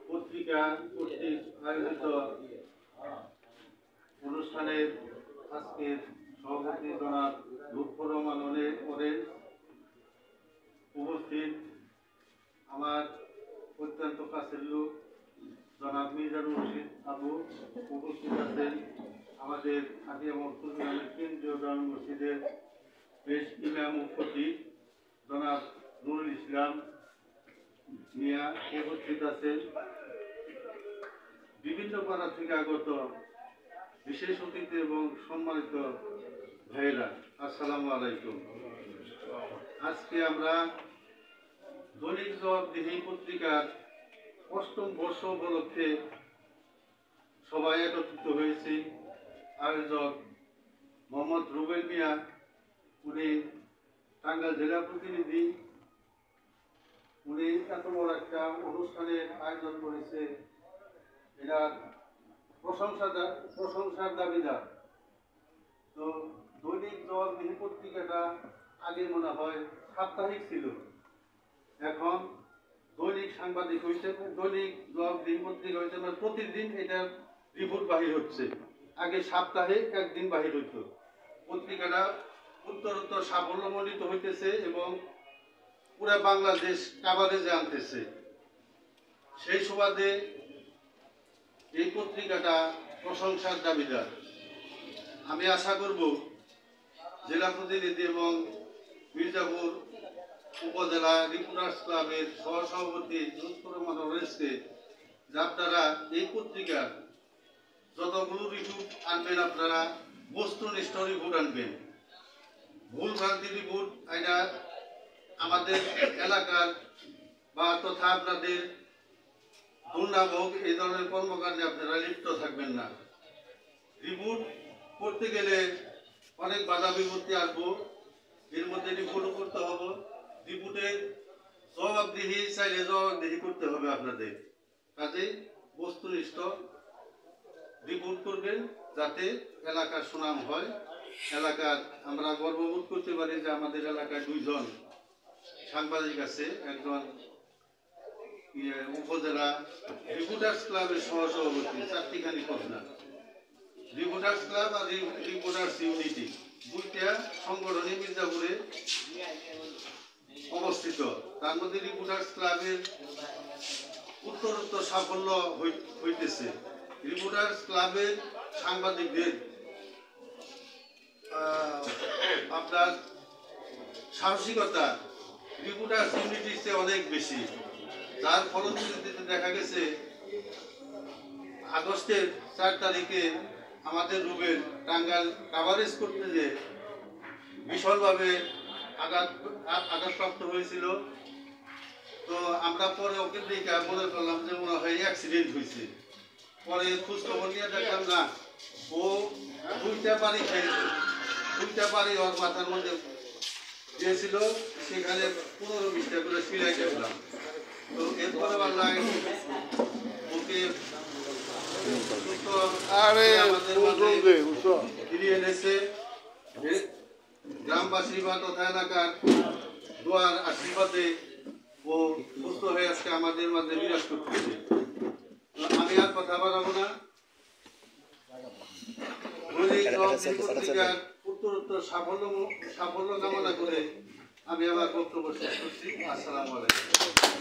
পত্রিকা কর্তৃক আয়োজিত অনুষ্ঠানের আজকের সভাপতি জনাব লুৎফর রহমান অরেঞ্জ, উপস্থিত আমার অত্যন্ত কাছের লোক জনাব মিজানুর রশিদ আবু, উপস্থিত আছেন আমাদের হাতিয়া মকসুদ গ্রামের কেন্দ্রীয় জামে মসজিদের পেশ ইমাম ও খতিব জনাব নুরুল ইসলাম মিয়া, উপস্থিত আছেন বিভিন্ন পাড়া থেকে আগত বিশেষ অতিথি এবং সম্মানিত ভাইয়েরা, আসসালামু আলাইকুম। আজকে আমরা দৈনিক জবাবদিহি পত্রিকার ৮ম বর্ষ উপলক্ষে সবাই একত্রিত হয়েছি। আয়োজক মোহাম্মদ রুবেল মিয়া, উনি টাঙ্গাইল জেলা প্রতিনিধি, উনি এত বড় একটা অনুষ্ঠানের আয়োজন করেছে, এটা প্রশংসার দাবিদার। তো দৈনিক জবাবদিহি পত্রিকাটা আগে মনে হয় সাপ্তাহিক ছিল, এখন দৈনিক সাংবাদিক হয়েছে, দৈনিক জবাবদিহি পত্রিকা হয়েছে, মানে প্রতিদিন এটার রিপোর্ট বাহির হচ্ছে। আগে সপ্তাহে একদিন বাহির হইত। পত্রিকাটা উত্তরোত্তর সাফল্যমণ্ডিত হইতেছে এবং পুরা বাংলাদেশ কাভারেজে আনতেছে। সেই সুবাদে এই পত্রিকাটা প্রশংসার দাবিদার। আমি আশা করব জেলা প্রতিনিধি এবং মির্জাপুর উপজেলা রিপোর্টার্স ক্লাবের সহসভাপতি লুৎফর রহমান অরেঞ্জকে যে আপনারা এই পত্রিকার যতগুলো রিপোর্ট আনবেন, আপনারা বস্তুনিষ্ঠ রিপোর্ট আনবেন। ভুল ভ্রান্তি রিপোর্ট এটা আমাদের এলাকার বা তথা আপনাদের দুর্নাম হোক, এই ধরনের কর্মকাণ্ডে আপনারা লিপ্ত থাকবেন না। রিপোর্ট করতে গেলে অনেক বাধা বিপত্তি আসবো, এর মধ্যে রিপোর্টও করতে হবে। রিপোর্টের জবাবদিহি চাইলে জবাবদিহি করতে হবে আপনাদের। কাজেই বস্তুনিষ্ঠ রিপোর্ট করবেন যাতে এলাকার সুনাম হয়। এলাকার আমরা গর্ববোধ করতে পারি যে আমাদের এলাকায় 2 জন সাংবাদিক আছে, একজন উপজেলা রিপোর্টার্স ক্লাবের সহসভাপতি, 4টিখানি পদনা, রিপোর্টার্স ক্লাব আর রিপোর্টার্স ইউনিটি, 2টা সংগঠনই মির্জাপুরে অবস্থিত। তার মধ্যে রিপোর্টার্স ক্লাবের উত্তরোত্তর সাফল্য হইতেছে। রিপোর্টার্স ক্লাবের সাংবাদিকদের আপনার সাহসিকতা রিপোর্টার্স ইউনিটির চেয়ে অনেক বেশি, যার ফলশ্রুতিতে দেখা গেছে আগস্টের 4 তারিখে আমাদের রুবেল টাঙ্গাইল কাভারেজ করতে যে বিশালভাবে আঘাতপ্রাপ্ত হয়েছিল। তো আমরা পরে ওকে দেখে মনে করলাম যে মনে হয় অ্যাক্সিডেন্ট হয়েছে। পরে খোঁজ খবর নিয়ে দেখলাম না, ও 2টা বাড়ি খেয়েছে, 2টা বাড়ি ওর মাথার মধ্যে দিয়েছিল, সেখানে 15-20টা করে সিলাই দেখলাম। তো এরপরে আল্লাহ ওকে ফিরিয়ে এনেছে। গ্রামবাসী বা তথা এলাকার দোয়ার আশীর্বাদে ও সুস্থ হয়ে আজকে আমাদের মাঝে বিরাজ করতেছে। আমি আর কথা বাড়াবো না। পত্রিকার উত্তরোত্তর সাফল্য কামনা করে আমি আমার বক্তব্য শেষ করছি। আসসালামু আলাইকুম।